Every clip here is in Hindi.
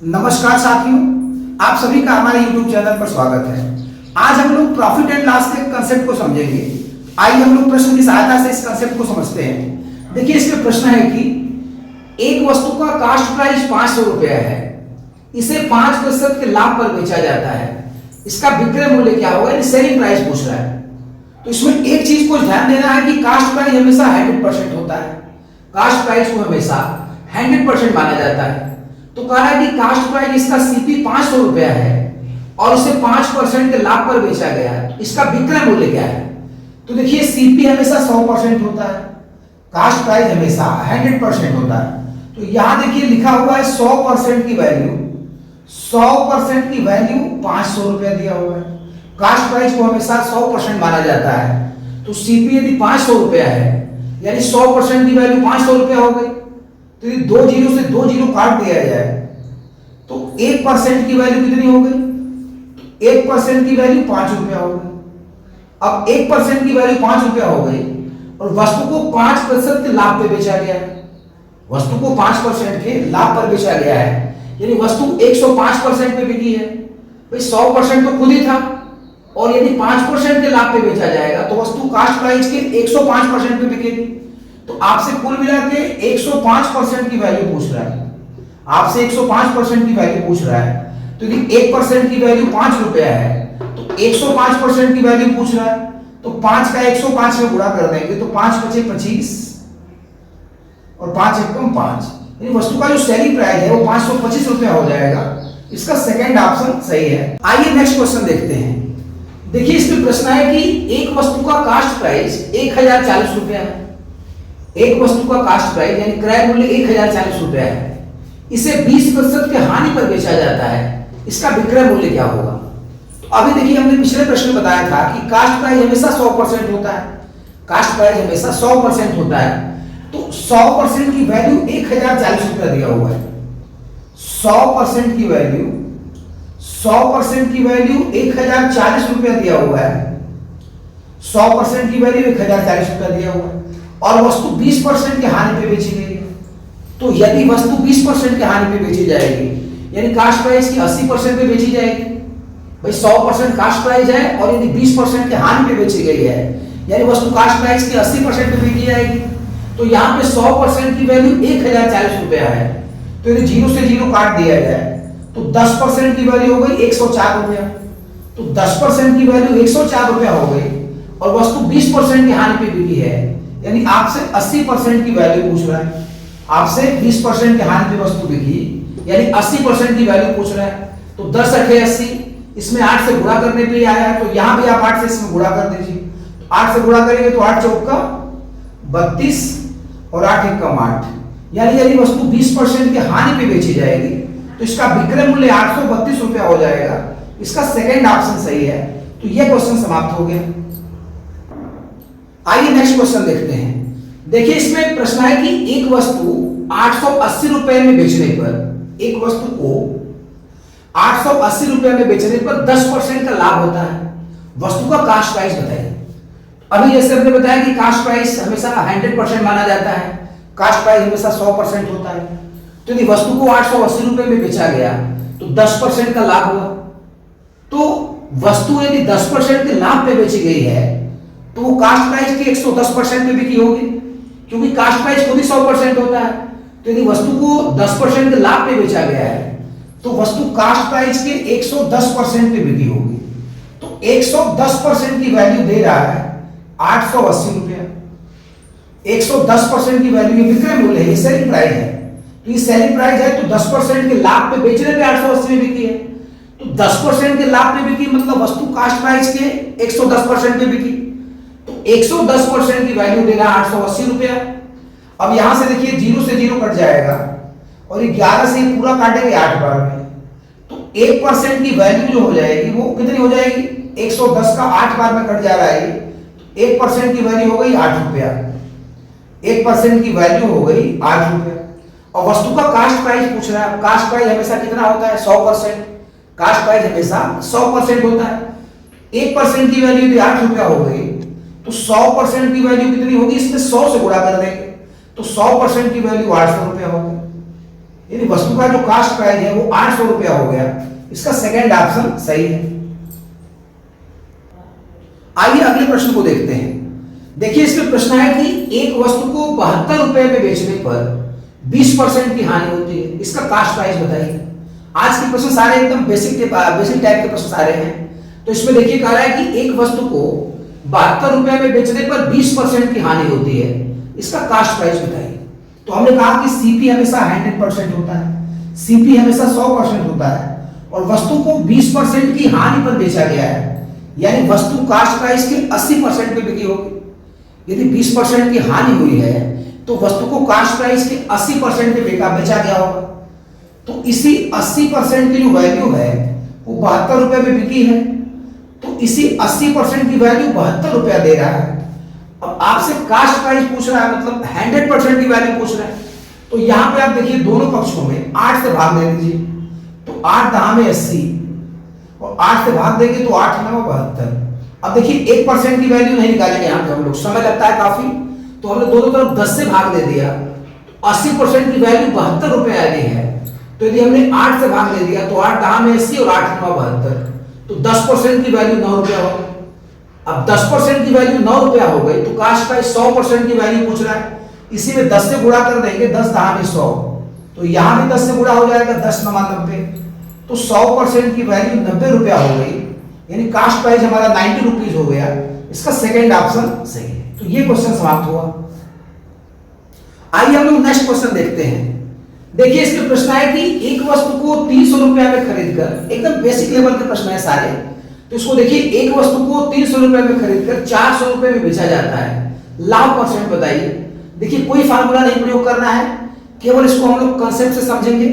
नमस्कार साथियों, आप सभी का हमारे YouTube चैनल पर स्वागत है। आज हम लोग प्रॉफिट एंड लॉस के कंसेप्ट को समझेंगे। आइए हम लोग प्रश्न की सहायता से इस कंसेप्ट को समझते हैं। देखिए, इसमें प्रश्न है कि एक वस्तु का कास्ट प्राइस 500 रुपया है, इसे 5% के लाभ पर बेचा जाता है, इसका विक्रय मूल्य क्या होगा? सेलिंग प्राइस पूछ रहा है। तो इसमें एक चीज को ध्यान देना है कि कास्ट प्राइस हमेशा 100% होता है। कास्ट प्राइस को हमेशा 100% माना जाता है। तो कह रहा है कि कास्ट प्राइस इसका सीपी 500 रुपया है और इसे 5% के लाभ पर बेचा गया है, तो इसका विक्रय मूल्य क्या है? तो देखिए, सीपी हमेशा 100% होता है, कास्ट प्राइस हमेशा 100% होता है। तो यहां देखिए लिखा हुआ है 100% की वैल्यू, 100% की वैल्यू 500 रुपया दिया हुआ है। कास्ट प्राइस को हमेशा 100% माना जाता है। तो सीपी यदि 500 रुपया है, यानी 100% की वैल्यू 500 रुपया हो गई। तो यदि 2 जीरो से 2 जीरो काट दिया जाए तो 1% की वैल्यू कितनी हो गई? 1% की वैल्यू 5 रुपया हो गई। अब 1% की वैल्यू 5 रुपया हो गई और वस्तु को 5% के लाभ पे बेचा गया है। वस्तु को 5% के लाभ पर बेचा गया है, यानी वस्तु 105% पे बिकी है। भाई 100% तो खुद ही था, और यदि 5% के लाभ पे बेचा जाएगा तो वस्तु कास्ट प्राइस के 105% पे बिकेगी। तो आपसे कुल मिला के 105% की वैल्यू पूछ रहा है। आपसे 105% की वैल्यू पूछ रहा है। तो यदि 1% की वैल्यू 5 रुपया है तो 105% की वैल्यू पूछ रहा है, तो 5 का 105 में गुणा कर देंगे तो 5 बचे 25 और 5 एकम 5, यानी वस्तु का जो सेलिंग प्राइस है वो 525 रुपया हो जाएगा। इसका सेकंड ऑप्शन सही है। आइए नेक्स्ट क्वेश्चन देखते हैं। देखिए, इसमें प्रश्न है कि एक वस्तु का कास्ट प्राइस 1040 रुपया है। एक वस्तु का कास्ट प्राइस यानी क्रय मूल्य 1040 रुपया है, इसे 20% के हानि पर बेचा जाता है, इसका विक्रय मूल्य क्या होगा? तो अभी देखिए, हमने पिछले प्रश्न में बताया था कि कास्ट प्राइस हमेशा 100% होता है। कास्ट प्राइस हमेशा 100% होता है। तो 100% की वैल्यू 1040 रुपया दिया हुआ है। 100% की वैल्यू 100% की वैल्यू 1040 रुपया दिया हुआ है। 100% की वैल्यू 1040 रुपया दिया हुआ है और वस्तु 20% के हानि पे बेची गई है। तो यदि वस्तु 20% के हानि पे बेची जाएगी, यानी कास्ट प्राइस की 80% पे बेची जाएगी। भाई 100% कास्ट प्राइस है और यदि 20% के हानि पे बेची गई है, यानी वस्तु कास्ट प्राइस की 80% पे बेची जाएगी। तो यहाँ पे 100% की वैल्यू 1040 रुपया है। तो यदि 0 से 0 काट दिया जाए तो 10% की वैल्यू हो गई 104 रुपया। तो 10% की वैल्यू 104 रुपया हो गई और वस्तु 20% की हानि पे बिकी है, यानी आपसे 80% की वैल्यू पूछ रहा है। आपसे 20% के हानि पे वस्तु बिकी, यानी 80% की वैल्यू पूछ रहा है। तो 10 8 80, इसमें 8 से गुणा करने पे आया है, तो यहां भी आप 8 से इसमें गुणा कर दीजिए। तो 8 से गुणा करेंगे तो 8 चौका 32 और 8 एकम 8, यानी यदि वस्तु 20% के हानि पे बेची जाएगी तो इसका विक्रय मूल्य 832 रुपया हो जाएगा। इसका सेकंड ऑप्शन सही है। तो यह क्वेश्चन समाप्त हो गया। आइए नेक्स्ट क्वेश्चन देखते हैं। देखिए, इसमें प्रश्न है कि एक वस्तु 880 रुपए में बेचने पर, एक वस्तु को 880 रुपए में बेचने पर 10% का लाभ होता है। वस्तु का कास्ट प्राइस बताइए। अभी जैसे हमने बताया कि कास्ट प्राइस हमेशा 100% माना जाता है, कास्ट प्राइस हमेशा 100% होता है। तो यदि वस्तु को 880 रुपए में बेचा गया तो 10% का लाभ हुआ। तो वस्तु यदि 10% के लाभ पे बेची गई है तो वो कास्ट प्राइस के 110% में बिकी होगी, क्योंकि कास्ट प्राइस खुद ही 100% होता है। तो यदि वस्तु को 10% के लाभ पे बेचा गया है तो वस्तु कास्ट प्राइस के 110% पे बिकी होगी। तो 110% की वैल्यू दे रहा है 880 रुपया। 110% की वैल्यू ये विक्रय मूल्य है, ये सेलिंग प्राइस है। तो ये सेलिंग प्राइस है, तो 10% के लाभ पे बेचने पे 880 में बिकी है। तो 10% के लाभ पे बिकी मतलब वस्तु कास्ट प्राइस के 110% पे बिकी। तो 110% की वैल्यू देना 880 रुपया। अब यहां से देखिए 0 से 0 कट जाएगा और 11 से पूरा काटेंगे 8 बार में, तो 1% की वैल्यू जो हो जाएगी वो कितनी हो जाएगी? 110 का 8 बार में कट जा रहा है। 1% की वैल्यू हो गई 8 रुपया। 1% की वैल्यू हो गई 8 रुपया। और वस्तु का कास्ट प्राइस पूछ रहा है। कास्ट प्राइस हमेशा कितना होता है? 100%। कास्ट प्राइस हमेशा 100% होता है। 1% की वैल्यू यदि 8 रुपया हो गई तो 100% की वैल्यू कितनी होगी? इसमें 100 से गुणा कर देंगे तो 100% की वैल्यू 800 रुपया होगी। यानी वस्तु का जो कास्ट प्राइस है वो 800 रुपया हो गया। इसका सेकंड ऑप्शन सही है। आइए अगले प्रश्न को देखते हैं। देखिए इसमें प्रश्न है कि एक वस्तु को 72 रुपए में बेचने पर 20% की हानि होती है, इसका कास्ट प्राइस बताइए। आज के प्रश्न सारे एकदम बेसिक टाइप के प्रश्न सारे हैं। तो इसमें देखिए कह रहा है कि एक वस्तु को 72 रुपए में बेचने पर 20% की हानि होती है, इसका कास्ट प्राइस बताइए। तो हमने कहा कि सीपी हमेशा 100% होता है, सीपी हमेशा 100% होता है, और वस्तु को 20% की हानि पर बेचा गया है, यानी वस्तु कास्ट प्राइस के 80% पे बिकी होगी। यदि 20% की हानि हुई है तो वस्तु को कास्ट प्राइस के 80% पे बेचा गया होगा। तो इसी 80% की जो वैल्यू है वो 72 रुपए में बिकी है, तो इसी 80% की वैल्यू 72 रुपया दे रहा है। अब आपसे कास्ट प्राइस पूछ रहा है, मतलब 100% की वैल्यू पूछ रहा है। तो यहां पे आप देखिए दोनों पक्षों में 8 से भाग दे दीजिए, तो 8 दहा में 80, और 8 से भाग देंगे तो 8 9 72। अब देखिए 1% की वैल्यू नहीं निकालेंगे यहाँ पे हम लोग, समय लगता है काफी, तो हमने दोनों तरफ 10 से भाग दे दिया। तो 80% की वैल्यू 72 रुपए आ गई है। तो यदि हमने 8 से भाग दे दिया तो 8 दहा में 80 और 8 9 72, तो 10% की वैल्यू 9 रुपया होगा। अब 10% की वैल्यू 9 रुपया हो गई, तो कास्ट प्राइस 100% की वैल्यू पूछ रहा है, इसी में 10 से गुणा कर देंगे, 10 दहा में 100, तो यहां भी 10 से गुणा हो जाएगा, 10 9 90, तो 100% की वैल्यू 90 रुपया हो गई, यानी कास्ट प्राइस हमारा 90 रुपीज हो गया। इसका सेकंड ऑप्शन सही है। तो ये क्वेश्चन समाप्त हुआ। आइए हम लोग नेक्स्ट क्वेश्चन देखते हैं। देखिए इसमें प्रश्न है कि एक वस्तु को 300 रुपया में खरीदकर, एकदम बेसिक लेवल के प्रश्न है सारे, तो इसको देखिए एक वस्तु को 300 रुपए में खरीदकर 400 रुपए में बेचा जाता है, लाभ परसेंट बताइए। देखिए कोई फार्मूला नहीं प्रयोग करना है, केवल इसको हम लोग कंसेप्ट से समझेंगे।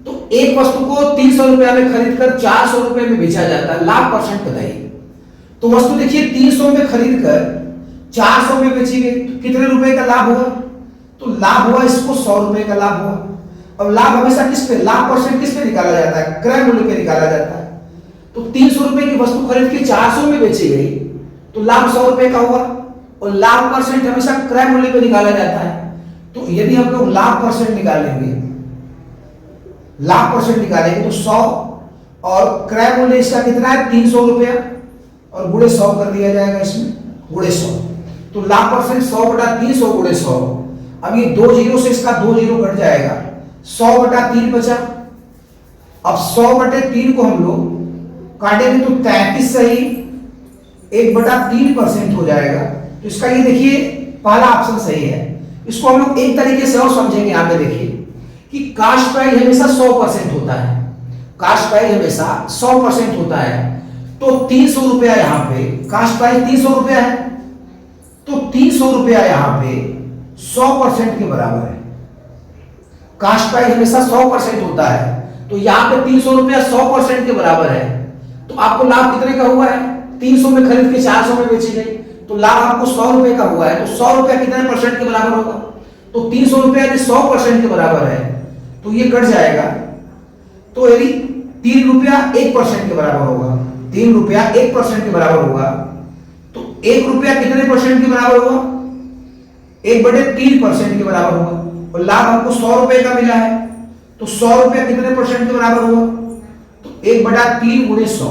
तो एक वस्तु को 300 रुपया में खरीदकर 400 रुपए में बेचा जाता है, लाभ परसेंट बताइए। तो वस्तु देखिए 300 में खरीदकर 400 में बेची गई, तो कितने रुपए का लाभ हुआ? तो लाभ हुआ इसको 100 रुपए का लाभ हुआ। अब लाभ हमेशा किस पे, लाभ परसेंट किस पे निकाला जाता है? क्रय मूल्य पे निकाला जाता है। तो 300 रुपए की वस्तु खरीद के 400 में बेची गई, तो लाभ 100 रुपए का हुआ, और लाभ परसेंट हमेशा क्रय मूल्य पे निकाला जाता है। तो यदि हम लोग लाभ परसेंट निकालेंगे, लाभ परसेंट निकालेंगे तो 100, और क्रय मूल्य इसका कितना है 300 रुपया, और गुणे 100 कर दिया जाएगा, इसमें गुणे 100, तो लाभ परसेंट 100 बटा 300 गुणे 100। अब ये 2 जीरो से इसका 2 जीरो कट जाएगा, 100 बटा 3 बचा। अब 100 बटे 3 को हम लोग काटेंगे तो 33 सही 1 बटा 3% हो जाएगा। तो इसका ये देखिए पहला ऑप्शन सही है। इसको हम लोग एक तरीके से और समझेंगे। यहाँ पे देखिए कि कास्ट प्राइस हमेशा 100% होता है, कास्ट प्राइस हमेशा 100% होता है। तो 300 रुपया यहाँ पे कास्ट प्राइस 300 रुपया है, तो 300 रुपया यहाँ पे 100% के बराबर है। कास्ट प्राइस हमेशा 100% होता है, तो यहाँ पे 300 रुपया 100% के बराबर है। तो आपको लाभ कितने का हुआ है? 300 में खरीद के 400 में बेची गई, तो लाभ आपको 100 रुपए का हुआ है। तो 100 रुपया कितने परसेंट के बराबर होगा? तो 300 रुपया यदि 100% के बराबर है तो ये कट जाएगा। तो यदि 3 रुपया 1% के बराबर होगा, 3 रुपया 1% के बराबर होगा, तो 1 रुपया कितने परसेंट के बराबर होगा? 1/3% के बराबर होगा, और लाभ हमको 100 रुपए का मिला है, तो 100 रुपया कितने परसेंट के बराबर होगा? तो 1/3 गुणे 100।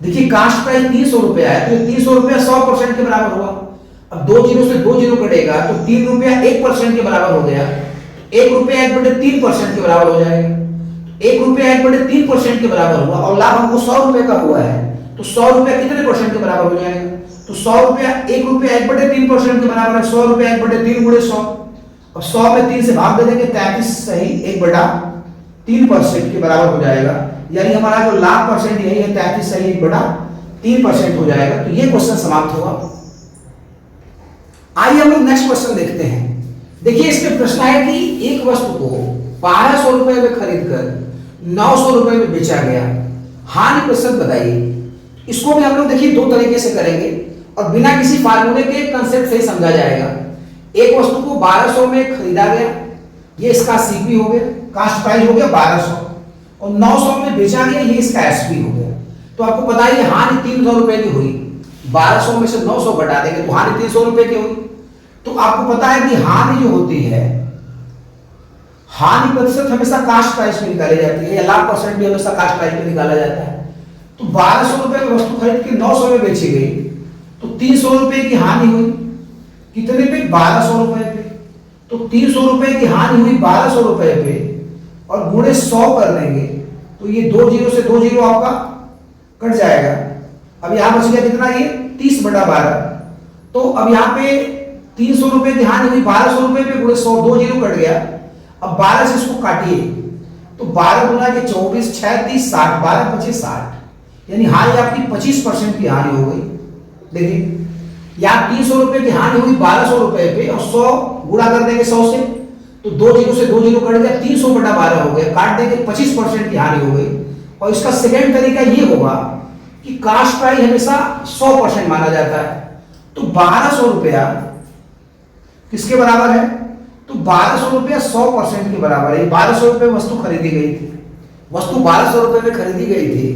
देखिए कास्ट प्राइस 300 रुपया है, तो 300 रुपया 100% के बराबर हुआ। अब 2 जीरो से 2 जीरो कटेगा, तो 3 रुपया 1% के बराबर हो गया, 1 रुपया 1/3% के बराबर हो जाएगा। 1 रुपया 1/3% के बराबर हुआ, और लाभ हमको 100 रुपए का हुआ है, तो 100 रुपया कितने परसेंट के बराबर हो जाएगा? तो 100 रुपया 1 रुपया 1/3% के बराबर है, 100 रुपया 1/3 गुणे 100। अब 100 में 3 से भाग दे देंगे, 33 सही 1/3% के बराबर हो जाएगा, यानी हमारा जो लाभ परसेंट यही है 33 सही 1/3% हो जाएगा। तो ये क्वेश्चन समाप्त हुआ। आइए हम लोग नेक्स्ट क्वेश्चन देखते हैं। देखिए इसमें प्रश्न है कि एक वस्तु को 1200 रुपए में खरीदकर 900 रुपए में बेचा गया, हानि प्रतिशत बताइए। इसको भी हम लोग देखिए 2 तरीके से करेंगे, और बिना किसी फार्मूले के कंसेप्ट से ही समझा जाएगा। एक वस्तु को 1200 में खरीदा गया, ये इसका सीपी हो गया, कास्ट प्राइस हो गया 1200, और 900 में बेचा गया, ये इसका एसपी हो गया। तो आपको पता है हानि 300 रुपए की हुई, 1200 में से 900 घटा देंगे तो हानि 300 रुपए की हुई। तो आपको पता है कि हानि जो होती है हानि प्रतिशत हमेशा कास्ट प्राइस में निकाली जाती है, या लाख परसेंट भी हमेशा कास्ट प्राइस में निकाला जाता है। तो 1200 रुपए में वस्तु खरीद के 900 में बेची गई, तो 300 रुपए की हानि हुई। कितने पे? 1200 रुपए पे। तो 300 रुपए की हानि हुई 1200 रुपए पे, और गुणे 100 कर देंगे तो ये 2 जीरो से 2 जीरो आपका कट जाएगा। अब यहां बच गया कितना? ये 30/12। तो अब यहाँ पे 300 रुपए की हानि हुई 1200 रुपए पे, गुणे 100, 2 जीरो कट गया। अब 12 से इसको काटिए, तो 12 गुना के 24, 6 30 60, 12 25 60, यानी हानि आपकी 25% की हानि हो गई। देखिए यहाँ 300 रुपए की हानि हुई 1200 रुपए पे, और 100 गुणा कर देंगे 100 से, तो 2 जीरो से 2 जीरो कट गया, 300/12 हो गया, काट देंगे 25% की हानि हो गई। और इसका सेकेंड तरीका ये होगा कि कास्ट प्राइस हमेशा 100% माना जाता है। तो 1200 रुपया किसके बराबर है? तो 1200 रुपया 100% के बराबर है। 1200 रुपये वस्तु खरीदी गई थी, वस्तु 1200 रुपये में खरीदी गई थी,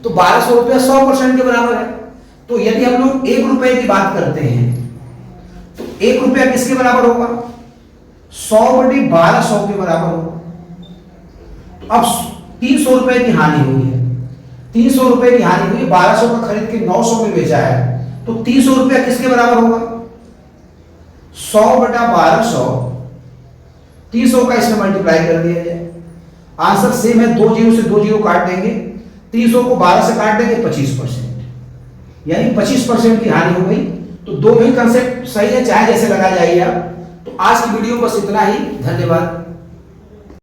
तो 1200 रुपया 100% के बराबर है। तो यदि हम लोग 1 रुपए की बात करते हैं, तो 1 रुपया किसके बराबर होगा? 100/1200 के बराबर होगा। तो अब 300 रुपए की हानि हुई है, 300 रुपए की हानि हुई, 1200 का खरीद के 900 में बेचा है, तो 300 रुपया किसके बराबर होगा? 100/1200। 300 का इसमें मल्टीप्लाई कर दिया जाए, आंसर सेम है, 2 जीरो से 2 जीरो काट देंगे, 300 को 12 से काट देंगे, 25%, यानी 25% की हानि हो गई। तो दोनों ही कंसेप्ट सही है, चाहे जैसे लगा जाइए आप। तो आज की वीडियो बस इतना ही, धन्यवाद।